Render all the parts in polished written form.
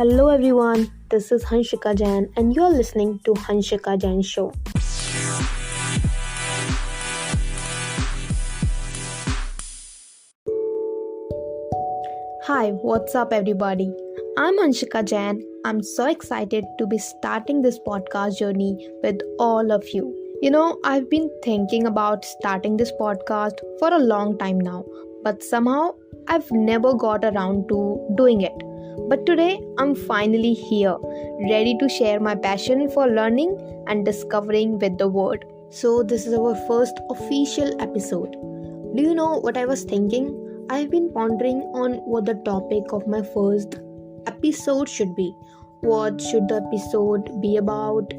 Hello everyone, this is Hanshika Jain and you're listening to Hanshika Jain Show. Hi, what's up everybody? I'm Hanshika Jain. I'm so excited to be starting this podcast journey with all of you. I've been thinking about starting this podcast for a long time now, but somehow I've never got around to doing it. But today I'm finally here, ready to share my passion for learning and discovering with the world. So, this is our first official episode. Do you know what I was thinking? I've been pondering on what the topic of my first episode should be. What should the episode be about?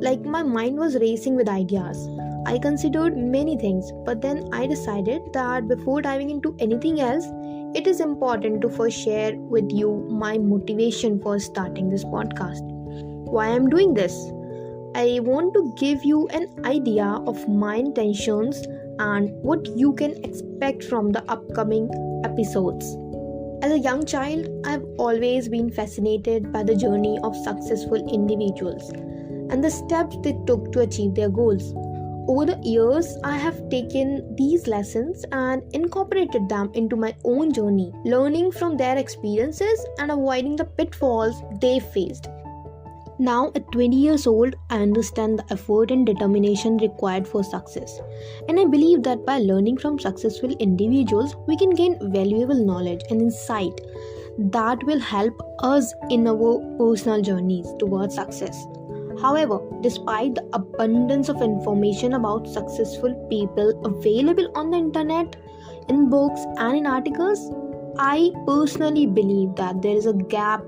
Like, my mind was racing with ideas. I considered many things, but then I decided that before diving into anything else, it is important to first share with you my motivation for starting this podcast. Why I'm doing this? I want to give you an idea of my intentions and what you can expect from the upcoming episodes. As a young child, I've always been fascinated by the journey of successful individuals and the steps they took to achieve their goals. Over the years, I have taken these lessons and incorporated them into my own journey, learning from their experiences and avoiding the pitfalls they faced. Now, at 20 years old, I understand the effort and determination required for success. And I believe that by learning from successful individuals, we can gain valuable knowledge and insight that will help us in our personal journeys towards success. However, despite the abundance of information about successful people available on the internet, in books, and in articles, I personally believe that there is a gap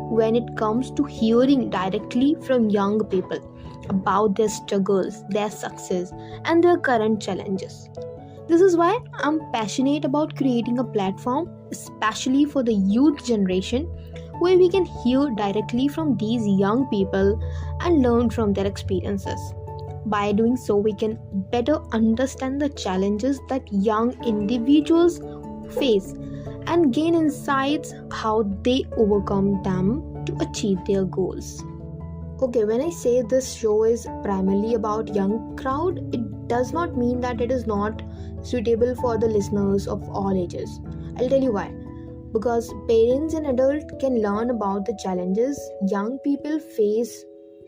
when it comes to hearing directly from young people about their struggles, their success, and their current challenges. This is why I'm passionate about creating a platform, especially for the youth generation, where we can hear directly from these young people and learn from their experiences. By doing so, we can better understand the challenges that young individuals face and gain insights how they overcome them to achieve their goals. Okay, when I say this show is primarily about young crowd, it does not mean that it is not suitable for the listeners of all ages. I'll tell you why. Because parents and adults can learn about the challenges young people face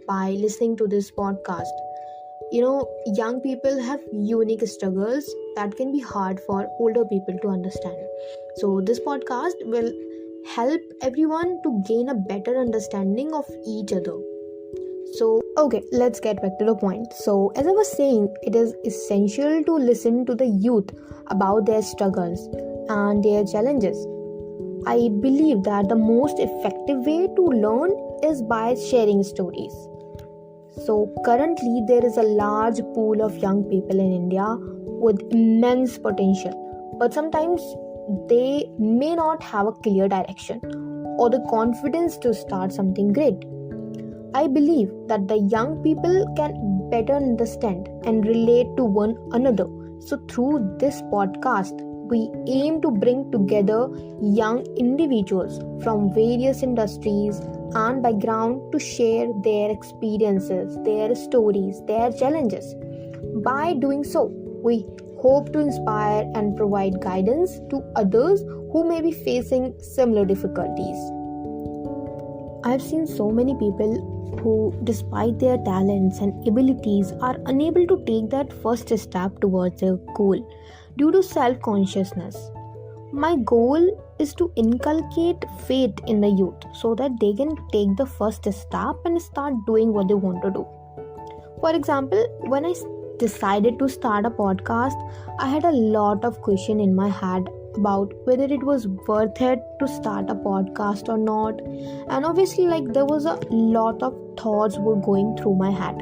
by listening to this podcast. Young people have unique struggles that can be hard for older people to understand. So this podcast will help everyone to gain a better understanding of each other. So, okay, let's get back to the point. So, as I was saying, it is essential to listen to the youth about their struggles and their challenges. I believe that the most effective way to learn is by sharing stories. So currently there is a large pool of young people in India with immense potential, but sometimes they may not have a clear direction or the confidence to start something great. I believe that the young people can better understand and relate to one another. So through this podcast, we aim to bring together young individuals from various industries and background to share their experiences, their stories, their challenges. By doing so, we hope to inspire and provide guidance to others who may be facing similar difficulties. I've seen so many people who, despite their talents and abilities, are unable to take that first step towards their goal due to self-consciousness. My goal is to inculcate faith in the youth so that they can take the first step and start doing what they want to do. For example, when I decided to start a podcast, I had a lot of questions in my head about whether it was worth it to start a podcast or not. And obviously, there was a lot of thoughts were going through my head.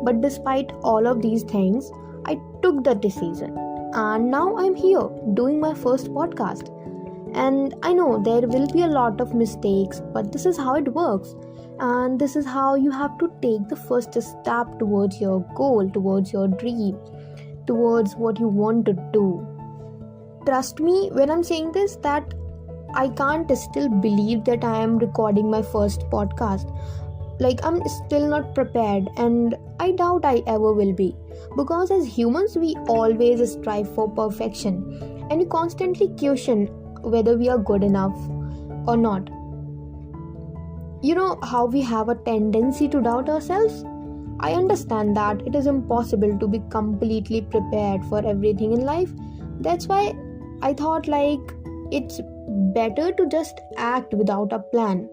But despite all of these things, I took the decision. And now I'm here doing my first podcast. And I know there will be a lot of mistakes, but this is how it works. And this is how you have to take the first step towards your goal, towards your dream, towards what you want to do. Trust me when I'm saying this that I can't still believe that I am recording my first podcast. Like, I'm still not prepared, and I doubt I ever will be. Because as humans, we always strive for perfection, and we constantly question whether we are good enough or not. You know how we have a tendency to doubt ourselves? I understand that it is impossible to be completely prepared for everything in life. That's why I thought it's better to just act without a plan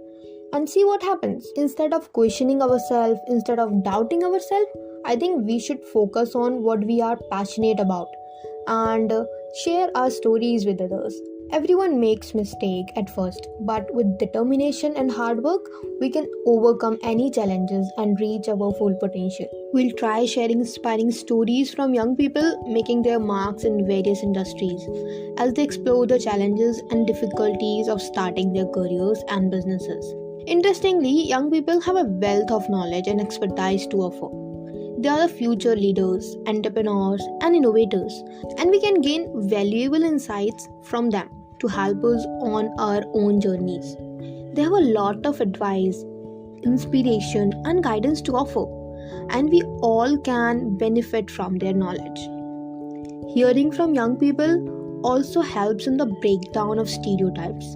and see what happens. Instead of questioning ourselves, instead of doubting ourselves, I think we should focus on what we are passionate about and share our stories with others. Everyone makes mistake at first, but with determination and hard work, we can overcome any challenges and reach our full potential. We'll try sharing inspiring stories from young people making their marks in various industries as they explore the challenges and difficulties of starting their careers and businesses. Interestingly, young people have a wealth of knowledge and expertise to offer. They are the future leaders, entrepreneurs, and innovators, and we can gain valuable insights from them to help us on our own journeys. They have a lot of advice, inspiration, and guidance to offer, and we all can benefit from their knowledge. Hearing from young people also helps in the breakdown of stereotypes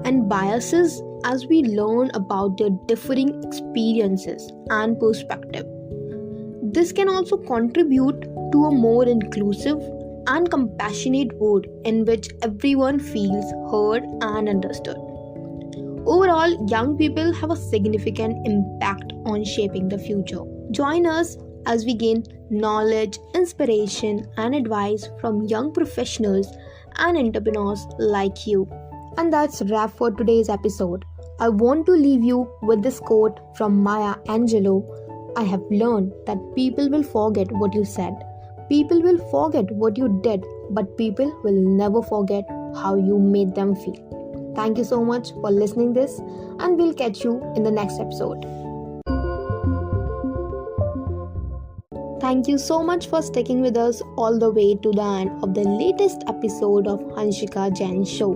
and biases as we learn about their differing experiences and perspective. This can also contribute to a more inclusive and compassionate world in which everyone feels heard and understood. Overall, young people have a significant impact on shaping the future. Join us as we gain knowledge, inspiration, and advice from young professionals and entrepreneurs like you. And that's wrap for today's episode. I want to leave you with this quote from Maya Angelou. I have learned that people will forget what you said. People will forget what you did, but people will never forget how you made them feel. Thank you so much for listening this, and we'll catch you in the next episode. Thank you so much for sticking with us all the way to the end of the latest episode of Hanshika Jain Show.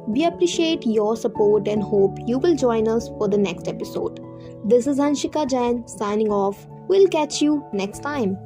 We appreciate your support and hope you will join us for the next episode. This is Hanshika Jain signing off. We'll catch you next time.